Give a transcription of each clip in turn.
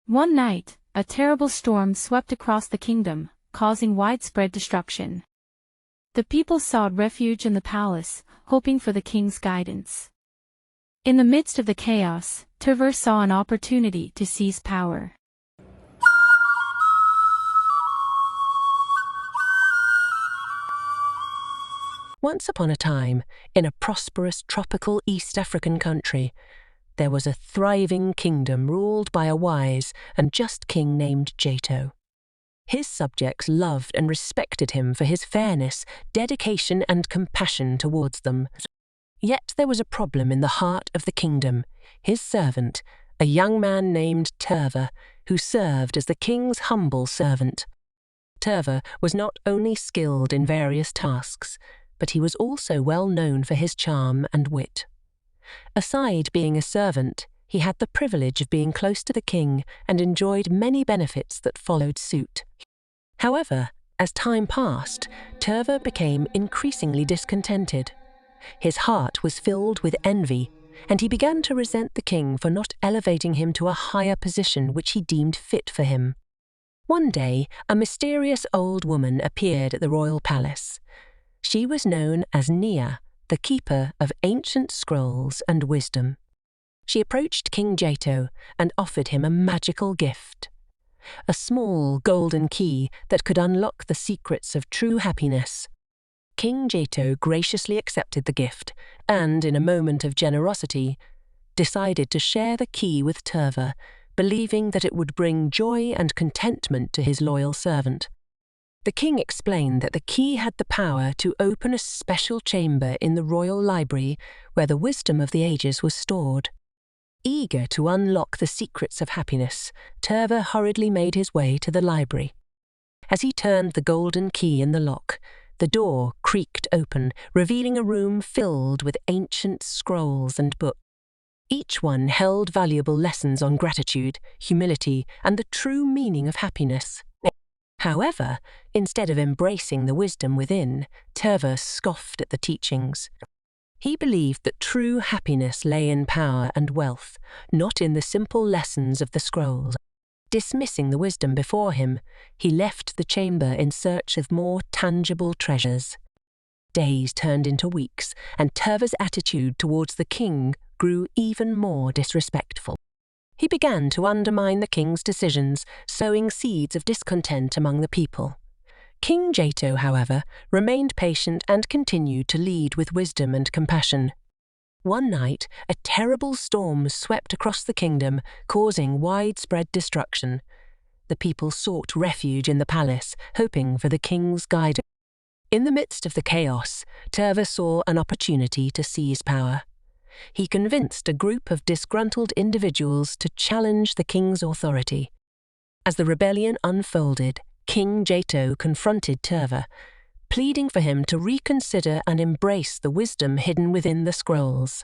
One night, a terrible storm swept across the kingdom, causing widespread destruction. The people sought refuge in the palace, hoping for the king's guidance. In the midst of the chaos, Terver saw an opportunity to seize power. Once upon a time, in a prosperous tropical East African country, there was a thriving kingdom ruled by a wise and just king named Jato. His subjects loved and respected him for his fairness, dedication, and compassion towards them. Yet there was a problem in the heart of the kingdom. His servant, a young man named Terver, who served as the king's humble servant. Terver was not only skilled in various tasks, but he was also well known for his charm and wit. Aside being a servant, he had the privilege of being close to the king and enjoyed many benefits that followed suit. However, as time passed, Terver became increasingly discontented. His heart was filled with envy, and he began to resent the king for not elevating him to a higher position which he deemed fit for him. One day, a mysterious old woman appeared at the royal palace. She was known as Nia, the keeper of ancient scrolls and wisdom. She approached King Jato and offered him a magical gift, a small golden key that could unlock the secrets of true happiness. King Jato graciously accepted the gift and, in a moment of generosity, decided to share the key with Terver, believing that it would bring joy and contentment to his loyal servant. The king explained that the key had the power to open a special chamber in the royal library where the wisdom of the ages was stored. Eager to unlock the secrets of happiness, Terver hurriedly made his way to the library. As he turned the golden key in the lock, the door creaked open, revealing a room filled with ancient scrolls and books. Each one held valuable lessons on gratitude, humility, and the true meaning of happiness. However, instead of embracing the wisdom within, Terver scoffed at the teachings. He believed that true happiness lay in power and wealth, not in the simple lessons of the scrolls. Dismissing the wisdom before him, he left the chamber in search of more tangible treasures. Days turned into weeks, and Terver's attitude towards the king grew even more disrespectful. He began to undermine the king's decisions, sowing seeds of discontent among the people. King Jato, however, remained patient and continued to lead with wisdom and compassion. One night, a terrible storm swept across the kingdom, causing widespread destruction. The people sought refuge in the palace, hoping for the king's guidance. In the midst of the chaos, Terver saw an opportunity to seize power. He convinced a group of disgruntled individuals to challenge the king's authority. As the rebellion unfolded, King Jato confronted Terver, pleading for him to reconsider and embrace the wisdom hidden within the scrolls.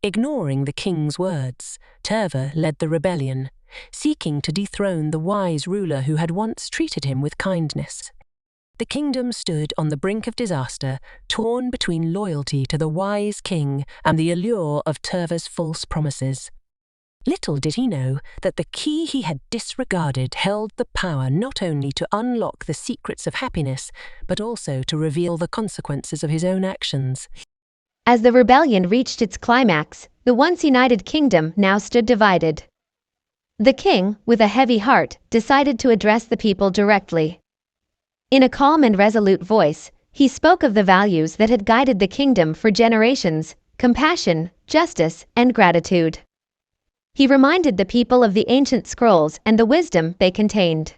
Ignoring the king's words, Terver led the rebellion, seeking to dethrone the wise ruler who had once treated him with kindness. The kingdom stood on the brink of disaster, torn between loyalty to the wise king and the allure of Terver's false promises. Little did he know that the key he had disregarded held the power not only to unlock the secrets of happiness, but also to reveal the consequences of his own actions. As the rebellion reached its climax, the once united kingdom now stood divided. The king, with a heavy heart, decided to address the people directly. In a calm and resolute voice, he spoke of the values that had guided the kingdom for generations: compassion, justice, and gratitude. He reminded the people of the ancient scrolls and the wisdom they contained.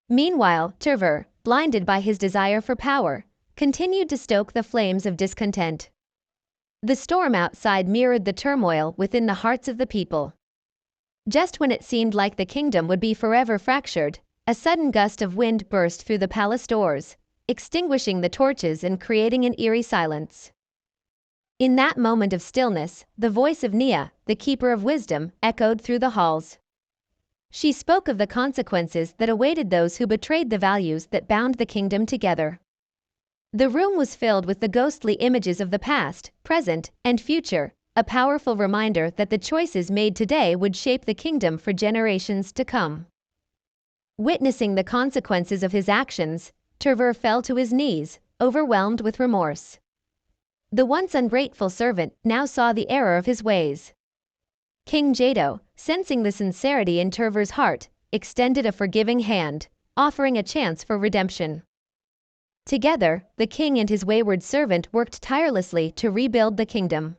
Meanwhile, Terver, blinded by his desire for power, continued to stoke the flames of discontent. The storm outside mirrored the turmoil within the hearts of the people. Just when it seemed like the kingdom would be forever fractured, a sudden gust of wind burst through the palace doors, extinguishing the torches and creating an eerie silence. In that moment of stillness, the voice of Nia, the keeper of wisdom, echoed through the halls. She spoke of the consequences that awaited those who betrayed the values that bound the kingdom together. The room was filled with the ghostly images of the past, present, and future, a powerful reminder that the choices made today would shape the kingdom for generations to come. Witnessing the consequences of his actions, Terver fell to his knees, overwhelmed with remorse. The once ungrateful servant now saw the error of his ways. King Jato, sensing the sincerity in Terver's heart, extended a forgiving hand, offering a chance for redemption. Together, the king and his wayward servant worked tirelessly to rebuild the kingdom.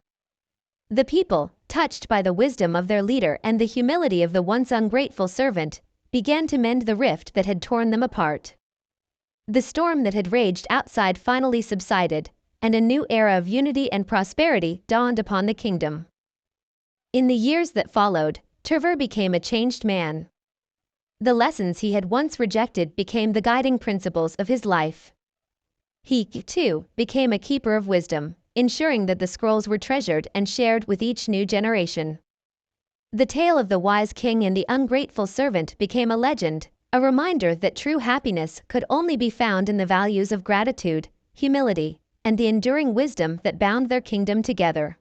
The people, touched by the wisdom of their leader and the humility of the once ungrateful servant, began to mend the rift that had torn them apart. The storm that had raged outside finally subsided, and a new era of unity and prosperity dawned upon the kingdom. In the years that followed, Terver became a changed man. The lessons he had once rejected became the guiding principles of his life. He, too, became a keeper of wisdom, ensuring that the scrolls were treasured and shared with each new generation. The tale of the wise king and the ungrateful servant became a legend, a reminder that true happiness could only be found in the values of gratitude, humility, and the enduring wisdom that bound their kingdom together.